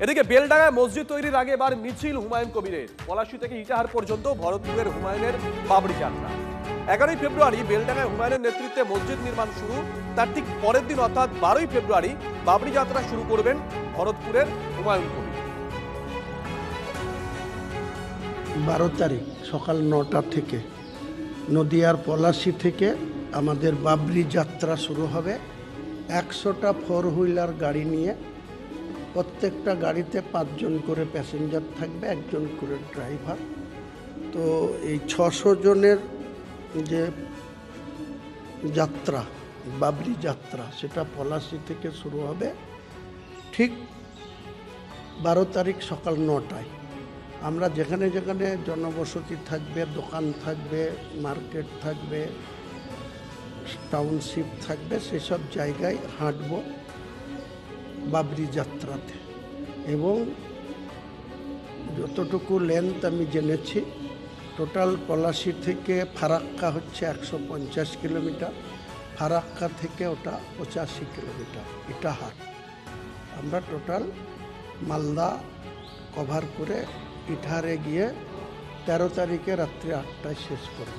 এদিকে বেলডাঙ্গায় মসজিদ তৈরির আগে এবার মিছিল হুমায়ুন কবিরের। পলাশী থেকে ইটাহার পর্যন্ত ভরতপুরের হুমায়ুনের বাবরি যাত্রা। 11ই ফেব্রুয়ারি বেলডাঙ্গায় হুমায়ুনের নেতৃত্বে মসজিদ নির্মাণ শুরু। তার ঠিক পরের দিন অর্থাৎ 12ই ফেব্রুয়ারি বাবরি যাত্রা শুরু করবেন ভরতপুরের হুমায়ুন কবির। 12 তারিখ সকাল 9টা থেকে নদিয়ার পলাশী থেকে আমাদের বাবরি যাত্রা শুরু হবে। 100টা 4 হুইলার গাড়ি নিয়ে, প্রত্যেকটা গাড়িতে 5 জন করে প্যাসেঞ্জার থাকবে, 1 জন করে ড্রাইভার। তো এই 600 জনের যে যাত্রা, বাবরি যাত্রা, সেটা পলাশী থেকে শুরু হবে ঠিক 12 তারিখ সকাল 9টায়। আমরা যেখানে যেখানে জনবসতি থাকবে, দোকান থাকবে, মার্কেট থাকবে, টাউনশিপ থাকবে, সেসব জায়গায় হাঁটব বাবরি যাত্রাতে। এবং যতটুকু লেন্থ আমি জেনেছি, টোটাল পলাশী থেকে ফারাক্কা হচ্ছে 150 কিলোমিটার, ফারাক্কা থেকে ওটা 85 কিলোমিটার ইটাহার। আমরা টোটাল মালদা কভার করে ইটাহারে গিয়ে 13 তারিখে রাত্রি 8টায় শেষ করব।